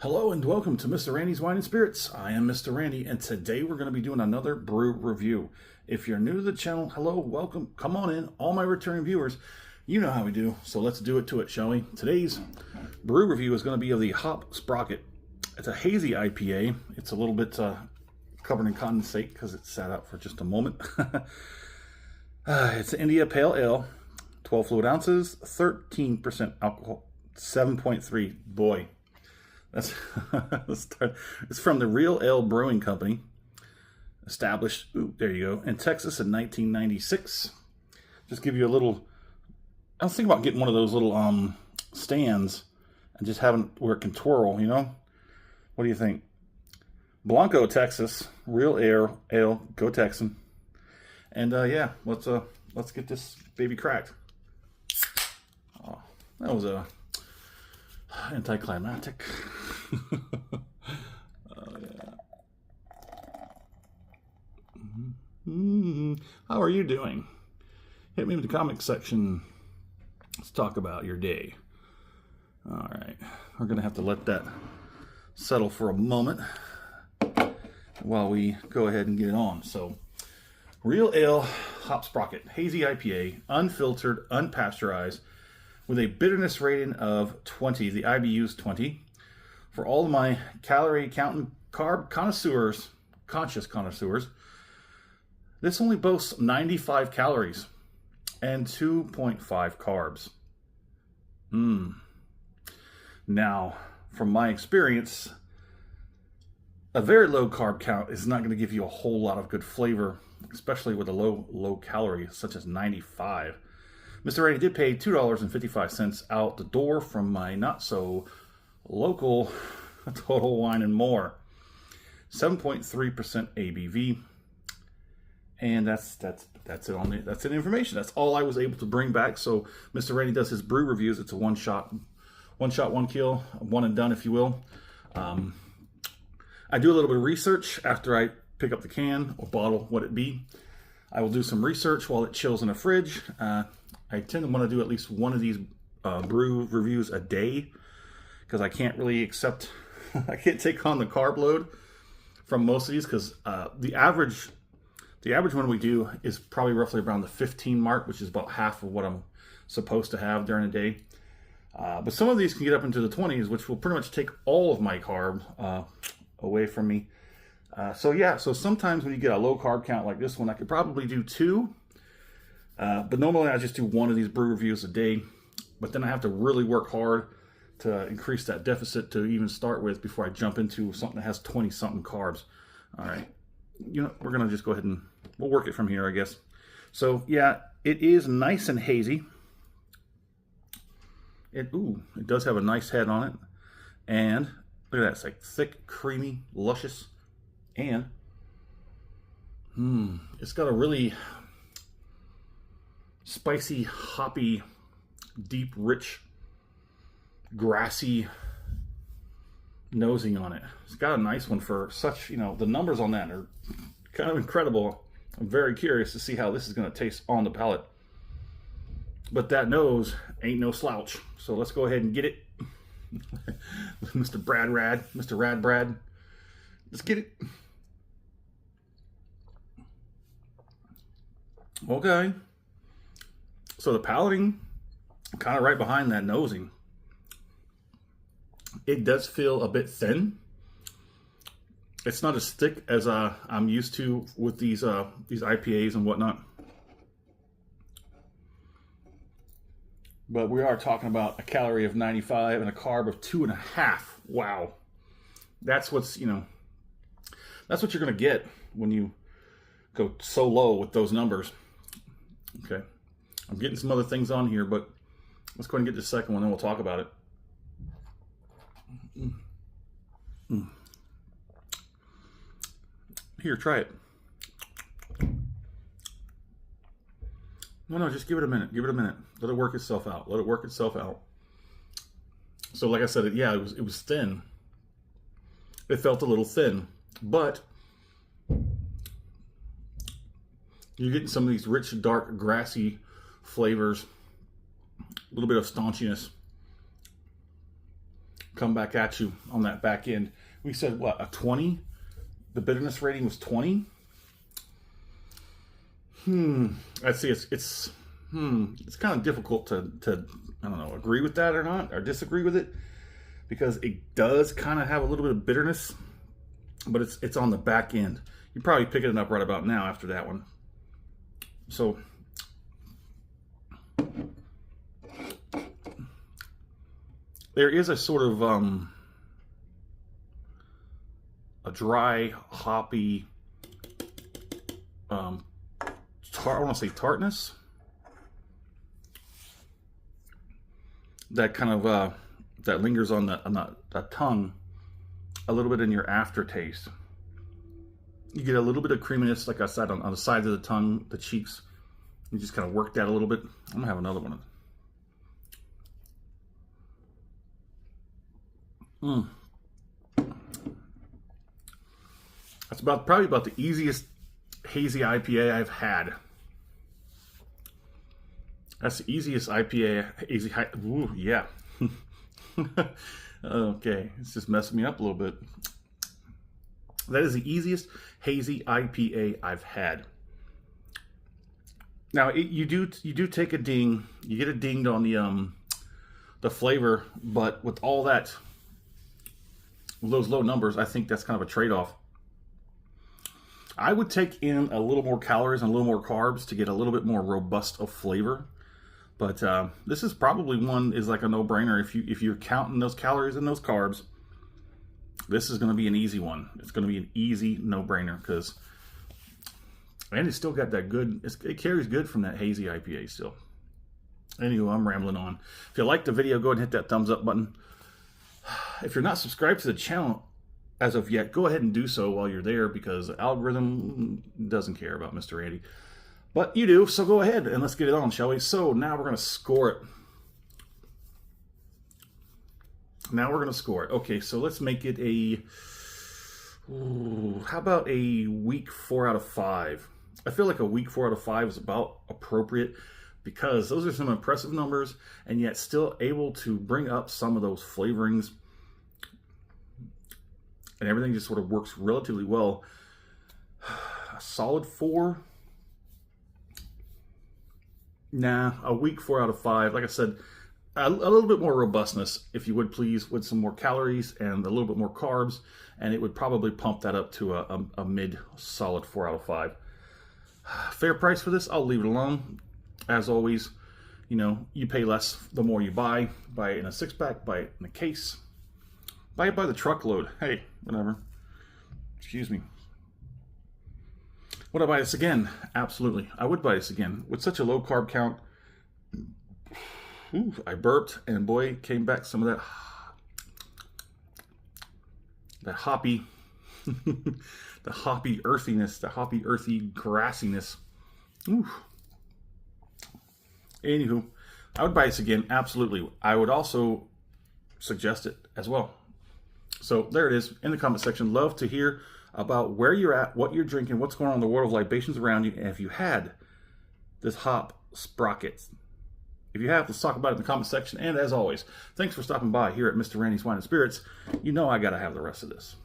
Hello and welcome to Mr. Randy's Wine and Spirits. I am Mr. Randy, and today we're going to be doing another brew review. If you're new to the channel, hello, welcome, come on in. All my returning viewers, you know how we do, so let's do it to it, shall we? Today's brew review is going to be of the Hop Sprocket. It's a hazy IPA. It's a little bit covered in condensate because it sat out for just a moment. It's India Pale Ale, 12 fluid ounces, 13% alcohol, 7.3. Boy. That's it's from the Real Ale Brewing Company, established, there you go, in Texas in 1996. Just give you a little, I was thinking about getting one of those little stands and just having where it can twirl, you know? What do you think? Blanco, Texas, Real Ale, go Texan. And yeah, let's get this baby cracked. Oh, that was anticlimactic. Oh yeah. How are you doing? Hit me in the comment section. Let's talk about your day. All right, we're gonna have to let that settle for a moment while we go ahead and get it on. So, Real Ale Hop Sprocket Hazy IPA, unfiltered, unpasteurized, with a bitterness rating of 20. The IBU's 20. For all of my calorie counting carb connoisseurs, conscious connoisseurs, this only boasts 95 calories and 2.5 carbs. Now, from my experience, a very low carb count is not going to give you a whole lot of good flavor, especially with a low calorie such as 95. Mr. Randy did pay $2.55 out the door from my not so local Total Wine and More. 7.3% ABV. And that's it on it. That's it information. That's all I was able to bring back. So Mr. Randy does his brew reviews. It's a one shot, one kill, one and done, if you will. I do a little bit of research after I pick up the can or bottle, what it be. I will do some research while it chills in the fridge. I tend to want to do at least one of these brew reviews a day because I can't really accept, I can't take on the carb load from most of these because the average one we do is probably roughly around the 15 mark, which is about half of what I'm supposed to have during the day. But some of these can get up into the 20s, which will pretty much take all of my carb away from me. So yeah, so sometimes when you get a low carb count like this one, I could probably do two. But normally I just do one of these brew reviews a day. But then I have to really work hard to increase that deficit to even start with before I jump into something that has 20-something carbs. All right. You know, we're going to just go ahead and we'll work it from here, I guess. So yeah, it is nice and hazy. It does have a nice head on it. And look at that. It's like thick, creamy, luscious. And it's got a really spicy, hoppy, deep, rich, grassy nosing on it. It's got a nice one for such, you know, the numbers on that are kind of incredible. I'm very curious to see how this is going to taste on the palate. But that nose ain't no slouch. So let's go ahead and get it. Mr. Rad Brad. Let's get it. Okay. So the palating, kind of right behind that nosing. It does feel a bit thin. It's not as thick as I'm used to with these IPAs and whatnot. But we are talking about a calorie of 95 and a carb of 2.5. Wow. That's what's, you know, that's what you're going to get when you go so low with those numbers. Okay. I'm getting some other things on here, but let's go ahead and get the second one, then we'll talk about it. Here, try it. No, just give it a minute. Give it a minute. Let it work itself out. Let it work itself out. So like I said, it was thin. It felt a little thin, but you're getting some of these rich, dark, grassy flavors, a little bit of staunchiness. come back at you on that back end. We said, what, a 20? The bitterness rating was 20? I'd say it's kind of difficult to I don't know, agree with that or not, or disagree with it, because it does kind of have a little bit of bitterness, but it's on the back end. You're probably picking it up right about now after that one. So there is a sort of a dry, hoppy, I want to say tartness, that kind of that lingers on the tongue a little bit in your aftertaste. You get a little bit of creaminess, like I said, on the sides of the tongue, the cheeks. You just kind of work that a little bit. I'm gonna have another one. That's probably about the easiest hazy IPA I've had. That's the easiest IPA. Ooh, yeah. Okay, it's just messing me up a little bit. That is the easiest hazy IPA I've had. Now you do take a ding. You get a dinged on the flavor, but with all that, with those low numbers, I think that's kind of a trade-off. I would take in a little more calories and a little more carbs to get a little bit more robust of flavor. But this is probably one is like a no-brainer. If you're counting those calories and those carbs, this is going to be an easy one. It's going to be an easy no-brainer because, and it's still got that good. It carries good from that hazy IPA still. Anyway, I'm rambling on. If you like the video, go ahead and hit that thumbs up button. If you're not subscribed to the channel as of yet, go ahead and do so while you're there, because the algorithm doesn't care about Mr. Randy. But you do, so go ahead and let's get it on, shall we? So now we're going to score it. Okay, so let's make it a... how about a weak 4 out of 5? I feel like a weak 4 out of 5 is about appropriate, because those are some impressive numbers, and yet still able to bring up some of those flavorings. And everything just sort of works relatively well. A solid 4? Nah, a weak 4 out of 5. Like I said, a little bit more robustness, if you would please, with some more calories and a little bit more carbs, and it would probably pump that up to a mid solid 4 out of 5. Fair price for this? I'll leave it alone. As always, you know, you pay less the more you buy. Buy it in a 6-pack, buy it in a case. Buy it by the truckload. Hey, whatever. Excuse me. Would I buy this again? Absolutely. I would buy this again. With such a low carb count, I burped, and boy, came back some of that hoppy, the hoppy earthiness, the hoppy earthy grassiness. Anywho, I would buy this again. Absolutely. I would also suggest it as well. So there it is in the comment section. Love to hear about where you're at, what you're drinking, what's going on in the world of libations around you, and if you had this hop Sprocket. If you have, let's talk about it in the comment section. And as always, thanks for stopping by here at Mr. Randy's Wine and Spirits. You know I gotta have the rest of this.